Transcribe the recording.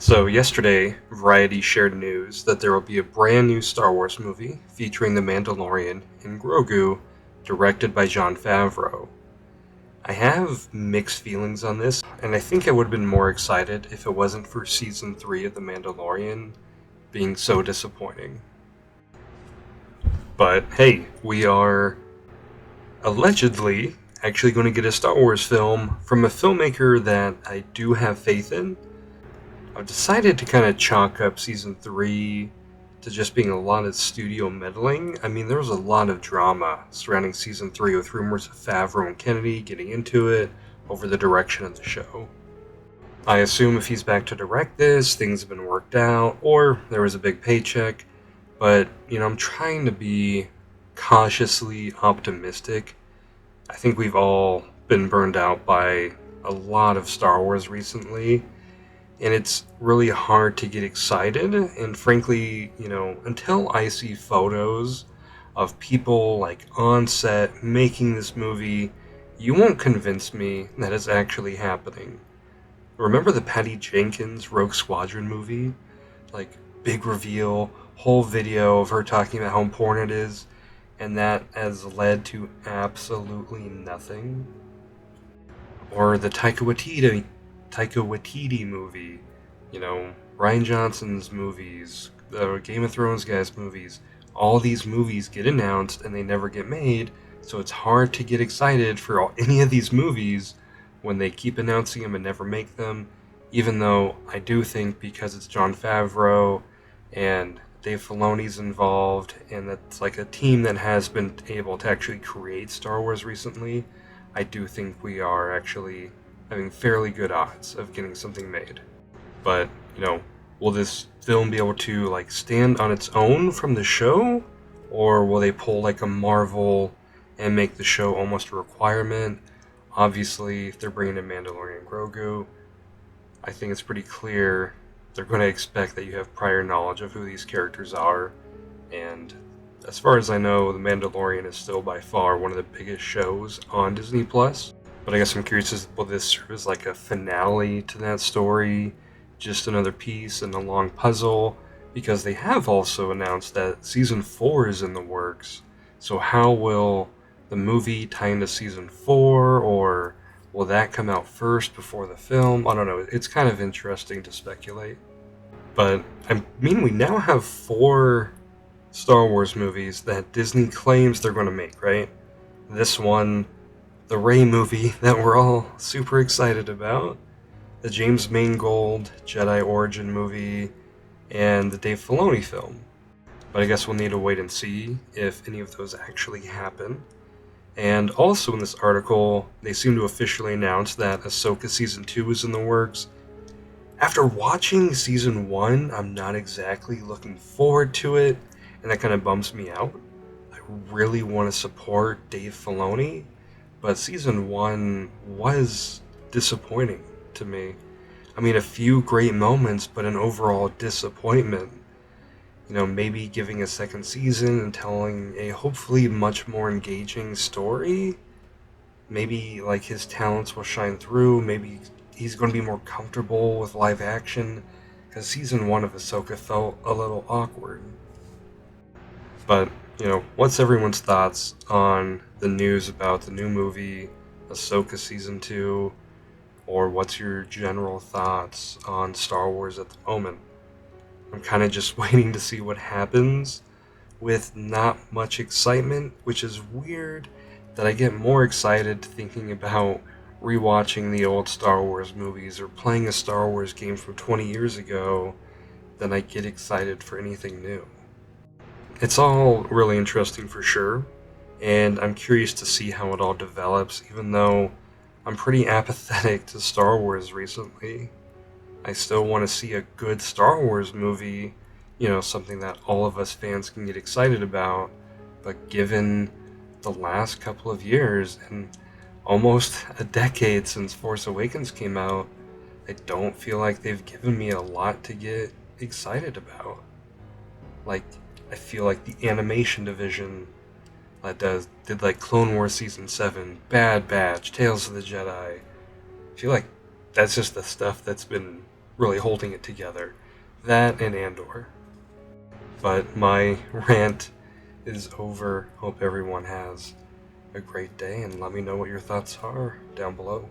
So, yesterday, Variety shared news that there will be a brand new Star Wars movie featuring The Mandalorian and Grogu, directed by Jon Favreau. I have mixed feelings on this, and I think I would have been more excited if it wasn't for Season 3 of The Mandalorian being so disappointing. But hey, we are allegedly actually going to get a Star Wars film from a filmmaker that I do have faith in. I've decided to kind of chalk up season 3 to just being a lot of studio meddling. I mean, there was a lot of drama surrounding season 3 with rumors of Favreau and Kennedy getting into it over the direction of the show. I assume if he's back to direct this, things have been worked out, or there was a big paycheck, but, I'm trying to be cautiously optimistic. I think we've all been burned out by a lot of Star Wars recently, and it's really hard to get excited. And frankly, until I see photos of people like on set making this movie, you won't convince me that it's actually happening. Remember the Patty Jenkins Rogue Squadron movie? Like, big reveal, whole video of her talking about how important it is, and that has led to absolutely nothing? Or the Taika Waititi movie, Ryan Johnson's movies, the Game of Thrones guys' movies. All these movies get announced and they never get made, so it's hard to get excited for any of these movies when they keep announcing them and never make them. Even though I do think because it's Jon Favreau and Dave Filoni's involved, and that's like a team that has been able to actually create Star Wars recently, I do think we are actually having fairly good odds of getting something made. But, will this film be able to like stand on its own from the show? Or will they pull like a Marvel and make the show almost a requirement? Obviously, if they're bringing in Mandalorian and Grogu, I think it's pretty clear they're going to expect that you have prior knowledge of who these characters are. And as far as I know, The Mandalorian is still by far one of the biggest shows on Disney Plus. But I guess I'm curious, will this serve as like a finale to that story? Just another piece in a long puzzle? Because they have also announced that season 4 is in the works. So how will the movie tie into season 4? Or will that come out first before the film? I don't know. It's kind of interesting to speculate. But I mean, we now have 4 Star Wars movies that Disney claims they're going to make, right? This one, the Rey movie that we're all super excited about, the James Mangold Jedi Origin movie, and the Dave Filoni film. But I guess we'll need to wait and see if any of those actually happen. And also in this article, they seem to officially announce that Ahsoka Season 2 is in the works. After watching Season 1, I'm not exactly looking forward to it, and that kind of bums me out. I really want to support Dave Filoni, but Season 1 was disappointing to me. I mean, a few great moments, but an overall disappointment. Maybe giving a second season and telling a hopefully much more engaging story. Maybe, like, his talents will shine through. Maybe he's going to be more comfortable with live action, because Season 1 of Ahsoka felt a little awkward. But, what's everyone's thoughts on the news about the new movie, Ahsoka Season 2? Or what's your general thoughts on Star Wars at the moment? I'm kind of just waiting to see what happens with not much excitement, which is weird that I get more excited thinking about rewatching the old Star Wars movies or playing a Star Wars game from 20 years ago than I get excited for anything new. It's all really interesting for sure, and I'm curious to see how it all develops, even though I'm pretty apathetic to Star Wars recently. I still want to see a good Star Wars movie, something that all of us fans can get excited about, but given the last couple of years and almost a decade since Force Awakens came out, I don't feel like they've given me a lot to get excited about. Like, I feel like the animation division that did like Clone Wars Season 7, Bad Batch, Tales of the Jedi. I feel like that's just the stuff that's been really holding it together. That and Andor. But my rant is over. Hope everyone has a great day, and let me know what your thoughts are down below.